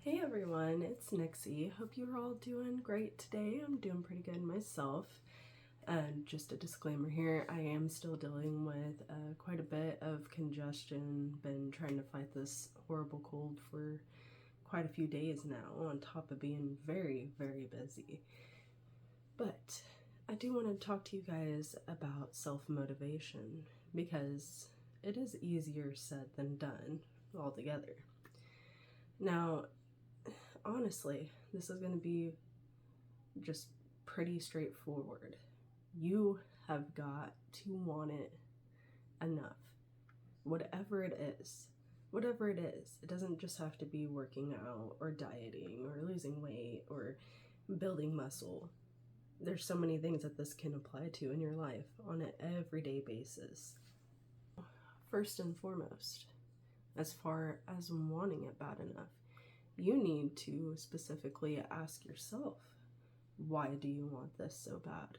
Hey everyone, it's Nixie. Hope you're all doing great today. I'm doing pretty good myself. And just a disclaimer here, I am still dealing with quite a bit of congestion. Been trying to fight this horrible cold for quite a few days now, on top of being very, very busy. But I do want to talk to you guys about self-motivation because it is easier said than done altogether. Now, honestly, this is going to be just pretty straightforward. You have got to want it enough. Whatever it is. Whatever it is. It doesn't just have to be working out or dieting or losing weight or building muscle. There's so many things that this can apply to in your life on an everyday basis. First and foremost, as far as wanting it bad enough, you need to specifically ask yourself, why do you want this so bad?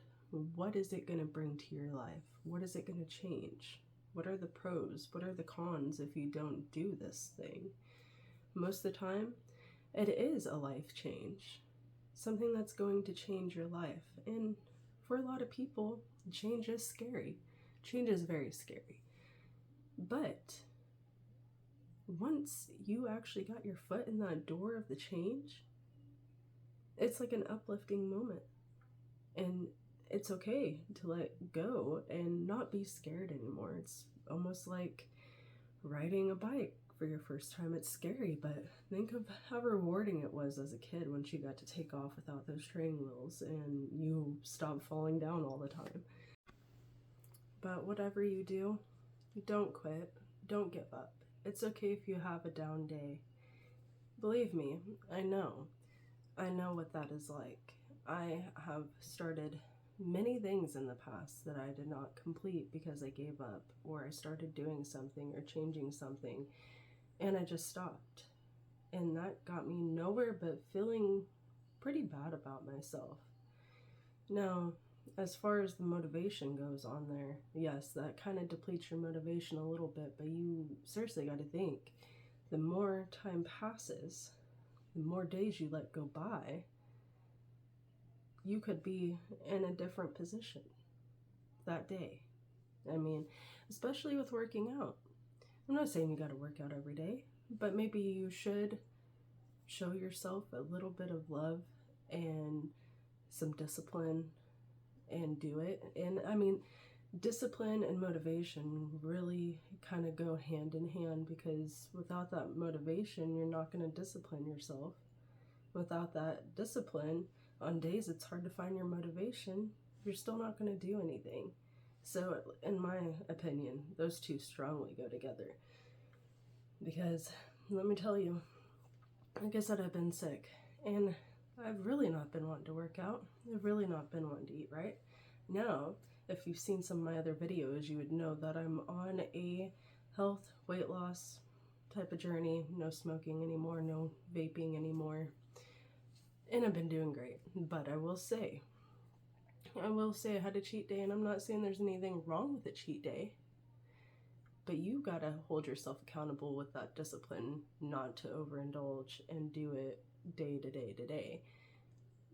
What is it going to bring to your life? What is it going to change? What are the pros? What are the cons if you don't do this thing? Most of the time, it is a life change. Something that's going to change your life. And for a lot of people, change is scary. Change is very scary. But once you actually got your foot in that door of the change, it's like an uplifting moment. And it's okay to let go and not be scared anymore. It's almost like riding a bike for your first time. It's scary, but think of how rewarding it was as a kid when you got to take off without those training wheels and you stopped falling down all the time. But whatever you do, don't quit. Don't give up. It's okay if you have a down day. Believe me, I know what that is like. I have started many things in the past that I did not complete because I gave up, or I started doing something or changing something and I just stopped. And that got me nowhere but feeling pretty bad about myself. Now, as far as the motivation goes on there, yes, that kind of depletes your motivation a little bit, but you seriously got to think, the more time passes, the more days you let go by, you could be in a different position that day. I mean, especially with working out. I'm not saying you got to work out every day, but maybe you should show yourself a little bit of love and some discipline and do it. And I mean, discipline and motivation really kind of go hand in hand, because without that motivation, you're not going to discipline yourself. Without that discipline, on days it's hard to find your motivation, you're still not going to do anything. So in my opinion, those two strongly go together. Because let me tell you, like I said, I've been sick and I've really not been wanting to work out. I've really not been wanting to eat right. Now, if you've seen some of my other videos, you would know that I'm on a health, weight loss type of journey. No smoking anymore, no vaping anymore. And I've been doing great. But I will say I had a cheat day, and I'm not saying there's anything wrong with a cheat day. But you gotta hold yourself accountable with that discipline not to overindulge and do it day to day to day.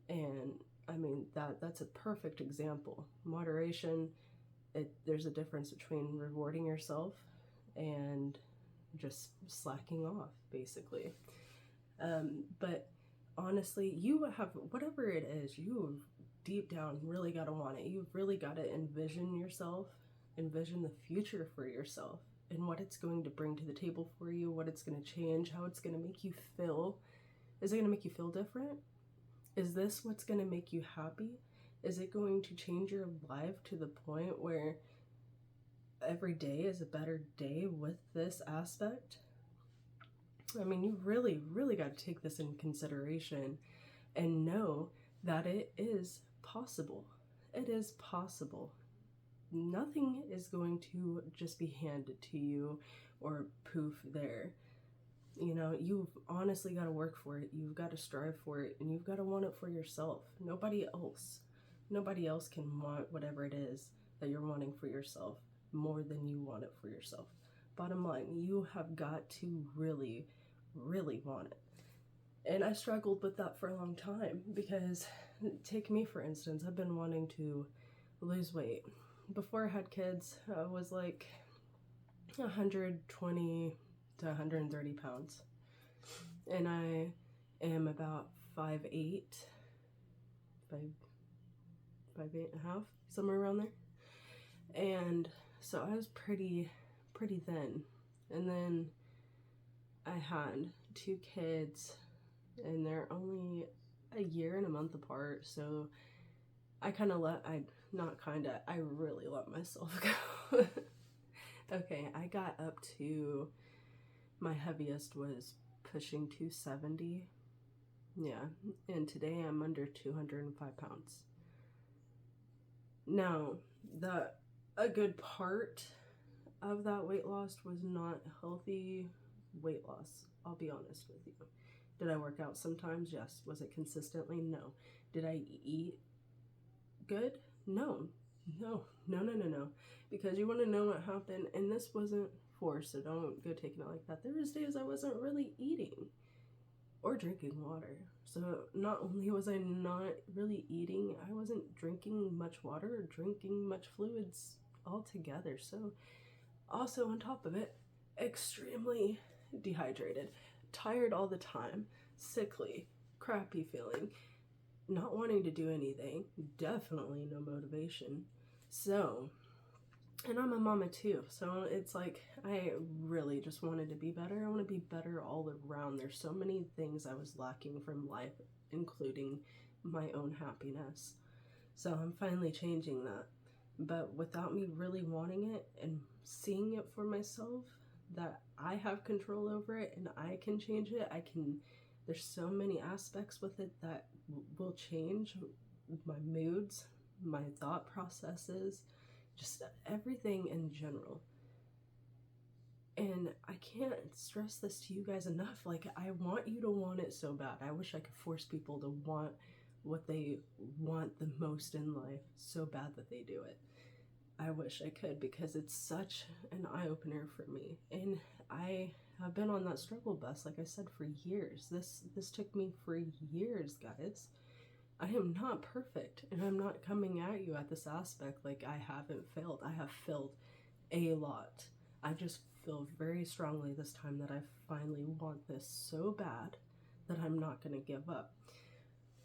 And I mean, that's a perfect example. Moderation, there's a difference between rewarding yourself and just slacking off, basically. But honestly, you have, whatever it is, you deep down really got to want it. You've really got to envision yourself, envision the future for yourself and what it's going to bring to the table for you, what it's going to change, how it's going to make you feel. Is it going to make you feel different? Is this what's going to make you happy? Is it going to change your life to the point where every day is a better day with this aspect? I mean, you really, really got to take this in consideration and know that it is possible. It is possible. Nothing is going to just be handed to you or poof there. You know, you've honestly got to work for it. You've got to strive for it, and you've got to want it for yourself. Nobody else can want whatever it is that you're wanting for yourself more than you want it for yourself. Bottom line, you have got to really, really want it. And I struggled with that for a long time because, take me for instance, I've been wanting to lose weight. Before I had kids, I was like 120 to 130 pounds. And I am about 5'8", 5'8.5", somewhere around there. And so I was pretty thin. And then I had 2 kids, and they're only a year and a month apart. So I really let myself go. Okay, I got up to, my heaviest was pushing 270. Yeah, and today I'm under 205 pounds. Now, a good part of that weight loss was not healthy weight loss. I'll be honest with you. Did I work out sometimes? Yes. Was it consistently? No. Did I eat good? No. Because you want to know what happened, and this wasn't forced, so don't go taking it like that. There was days I wasn't really eating or drinking water. So not only was I not really eating, I wasn't drinking much water or drinking much fluids altogether. So also on top of it, extremely dehydrated, tired all the time, sickly, crappy feeling, not wanting to do anything, definitely no motivation. So, and I'm a mama too, so it's like I really just wanted to be better. I want to be better all around. There's so many things I was lacking from life, including my own happiness. So I'm finally changing that. But without me really wanting it and seeing it for myself, that I have control over it and I can change it, there's so many aspects with it that will change my moods, my thought processes, just everything in general. And I can't stress this to you guys enough. Like, I want you to want it so bad. I wish I could force people to want what they want the most in life so bad that they do it. I wish I could, because it's such an eye-opener for me. And I have been on that struggle bus, like I said, for years. This took me for years, guys. I am not perfect, and I'm not coming at you at this aspect like I haven't failed. I have failed a lot. I just feel very strongly this time that I finally want this so bad that I'm not going to give up.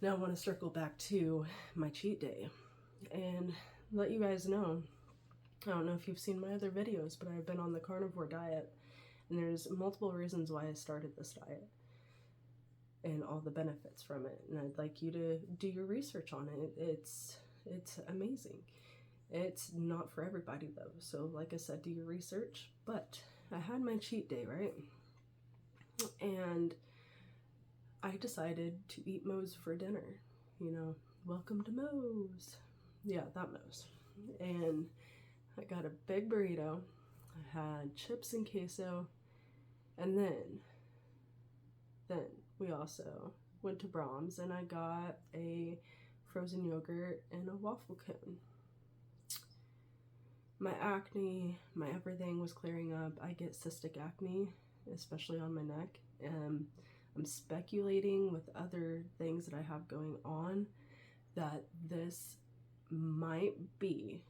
Now I want to circle back to my cheat day and let you guys know, I don't know if you've seen my other videos, but I've been on the carnivore diet, and there's multiple reasons why I started this diet and all the benefits from it. And I'd like you to do your research on it. It's amazing. It's not for everybody though. So like I said, do your research. But I had my cheat day, right? And I decided to eat Moe's for dinner. You know, welcome to Moe's. Yeah, that Moe's. And I got a big burrito. I had chips and queso. And then we also went to Brahms and I got a frozen yogurt and a waffle cone. My acne, my everything was clearing up. I get cystic acne, especially on my neck. I'm speculating with other things that I have going on that this might be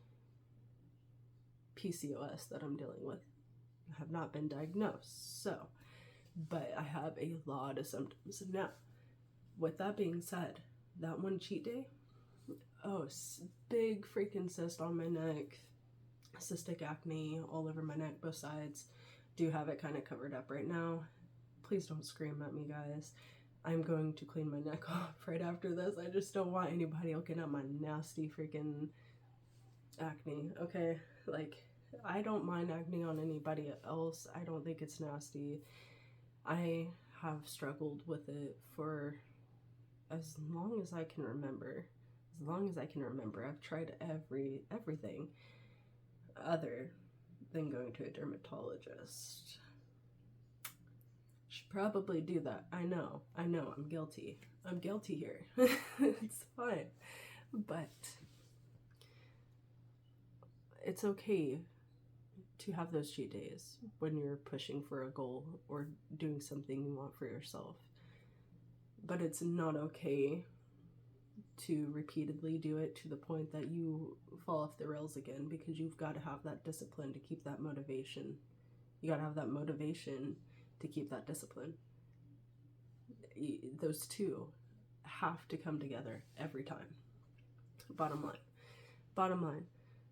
PCOS that I'm dealing with. I have not been diagnosed, so, but I have a lot of symptoms. Now, with that being said, that one cheat day, big freaking cyst on my neck, cystic acne all over my neck, both sides. Do have it kind of covered up right now. Please don't scream at me, guys. I'm going to clean my neck off right after this. I just don't want anybody looking at my nasty freaking acne, okay? Like, I don't mind acne on anybody else. I don't think it's nasty. I have struggled with it for as long as I can remember. I've tried everything other than going to a dermatologist. Should probably do that. I know, I'm guilty. I'm guilty here. It's fine. But it's okay to have those cheat days when you're pushing for a goal or doing something you want for yourself. but it's not okay to repeatedly do it to the point that you fall off the rails again, because you've got to have that discipline to keep that motivation. You got to have that motivation to keep that discipline. Those two have to come together every time. Bottom line.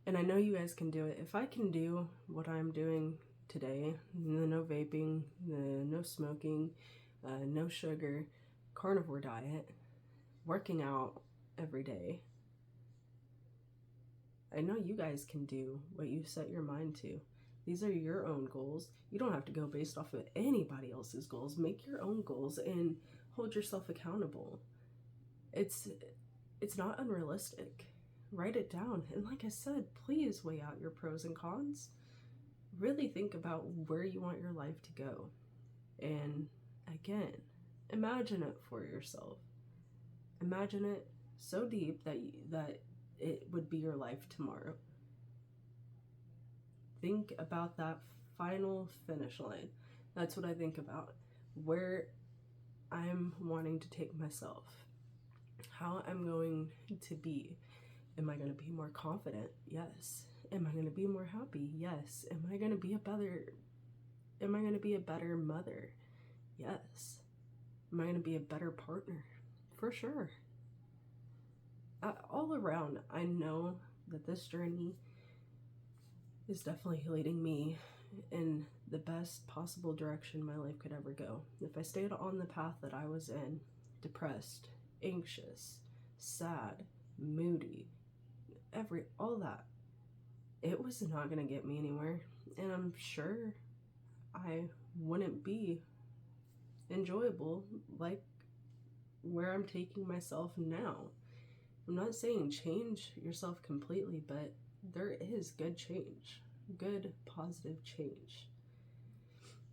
And I know you guys can do it. If I can do what I'm doing today, the no vaping, the no smoking, no sugar, carnivore diet, working out every day, I know you guys can do what you set your mind to. These are your own goals. You don't have to go based off of anybody else's goals. Make your own goals and hold yourself accountable. It's not unrealistic. Write it down. And like I said, please weigh out your pros and cons. Really think about where you want your life to go. And again, imagine it for yourself. Imagine it so deep that it would be your life tomorrow. Think about that final finish line. That's what I think about. Where I'm wanting to take myself. How I'm going to be. Am I going to be more confident? Yes. Am I going to be more happy? Yes. Am I going to be a better mother? Yes. Am I going to be a better partner? For sure. All around, I know that this journey is definitely leading me in the best possible direction my life could ever go. If I stayed on the path that I was in, depressed, anxious, sad, moody, all that, it was not going to get me anywhere. And I'm sure I wouldn't be enjoyable like where I'm taking myself now. I'm not saying change yourself completely, but there is good change, good positive change.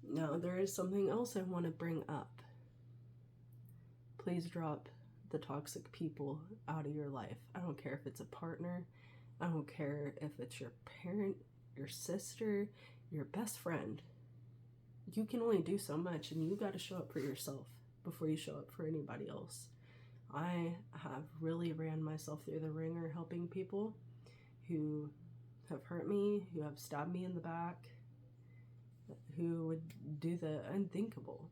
Now, there is something else I want to bring up. Please drop the toxic people out of your life. I don't care if it's a partner. I don't care if it's your parent, your sister, your best friend. You can only do so much, and you got to show up for yourself before you show up for anybody else. I have really ran myself through the ringer helping people who have hurt me, who have stabbed me in the back, who would do the unthinkable.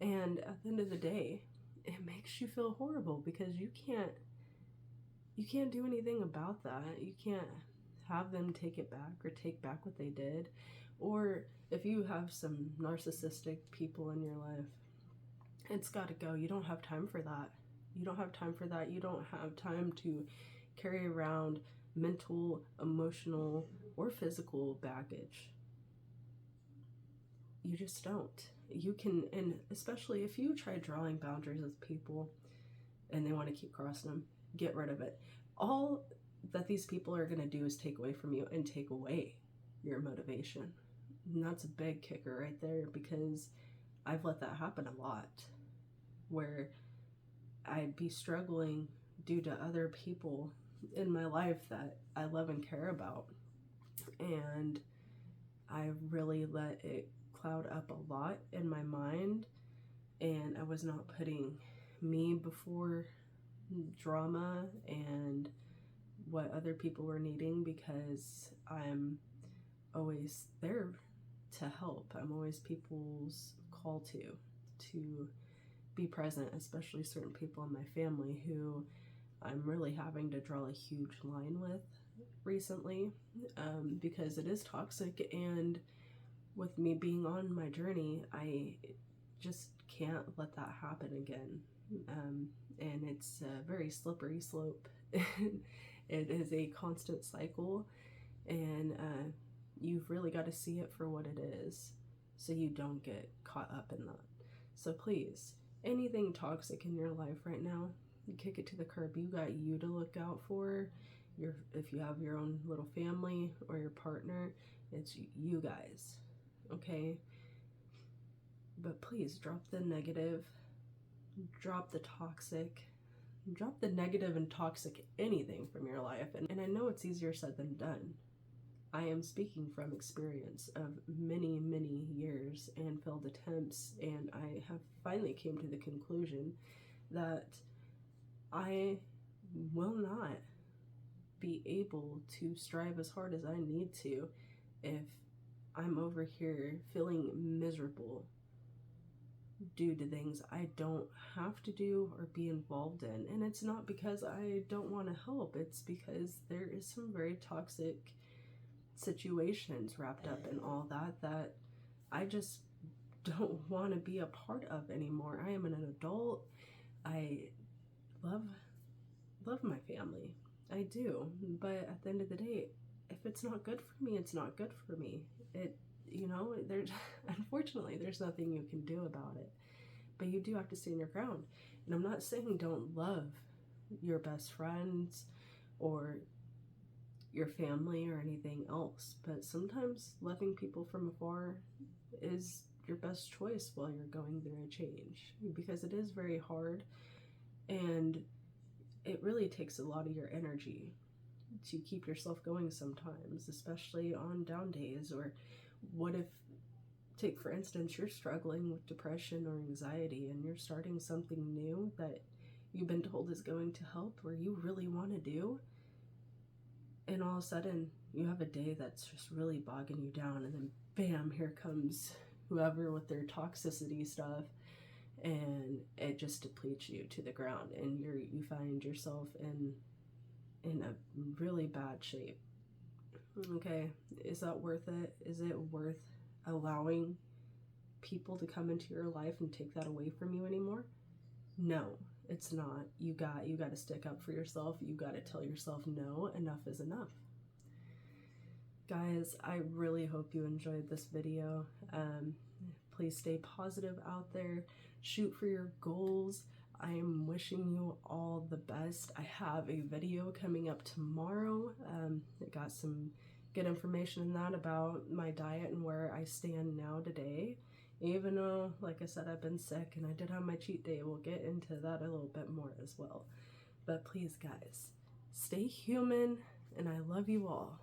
And at the end of the day, it makes you feel horrible because you can't do anything about that. You can't have them take it back or take back what they did. Or if you have some narcissistic people in your life, it's got to go. You don't have time for that. You don't have time for that. You don't have time to carry around mental, emotional, or physical baggage. You just don't. You can, and especially if you try drawing boundaries with people and they want to keep crossing them, get rid of it. All that these people are going to do is take away from you and take away your motivation. And that's a big kicker right there, because I've let that happen a lot, where I'd be struggling due to other people in my life that I love and care about. And I really let it cloud up a lot in my mind, and I was not putting me before drama and what other people were needing, because I'm always there to help. I'm always people's call to be present, especially certain people in my family who I'm really having to draw a huge line with recently, because it is toxic. And with me being on my journey, I just can't let that happen again. And it's a very slippery slope. It is a constant cycle, and you've really got to see it for what it is so you don't get caught up in that. So please, anything toxic in your life right now, you kick it to the curb. You got you to look out for. If you have your own little family or your partner, it's you guys, okay? But please drop the negative, drop the toxic, drop the negative and toxic anything from your life. And I know it's easier said than done. I am speaking from experience of many, many years and failed attempts, and I have finally came to the conclusion that I will not be able to strive as hard as I need to if I'm over here feeling miserable due to things I don't have to do or be involved in. And it's not because I don't want to help, it's because there is some very toxic situations wrapped up in all that I just don't want to be a part of anymore. I am an adult. I love my family. I do. But at the end of the day, if it's not good for me, it's not good for me. There's unfortunately there's nothing you can do about it. But you do have to stand your ground. And I'm not saying don't love your best friends or your family or anything else, but sometimes loving people from afar is your best choice while you're going through a change, because it is very hard and it really takes a lot of your energy to keep yourself going sometimes, especially on down days. Or what if, take for instance, you're struggling with depression or anxiety and you're starting something new that you've been told is going to help or you really want to do, and all of a sudden you have a day that's just really bogging you down, and then bam, here comes whoever with their toxicity stuff, and it just depletes you to the ground, and you find yourself in a really bad shape. Okay, is that worth it? Is it worth allowing people to come into your life and take that away from you anymore? No, it's not. You got to stick up for yourself. You got to tell yourself, no, enough is enough. Guys, I really hope you enjoyed this video. Please stay positive out there. Shoot for your goals. I am wishing you all the best. I have a video coming up tomorrow. I got some good information in that about my diet and where I stand now today. Even though, like I said, I've been sick and I did have my cheat day. We'll get into that a little bit more as well. But please, guys, stay human, and I love you all.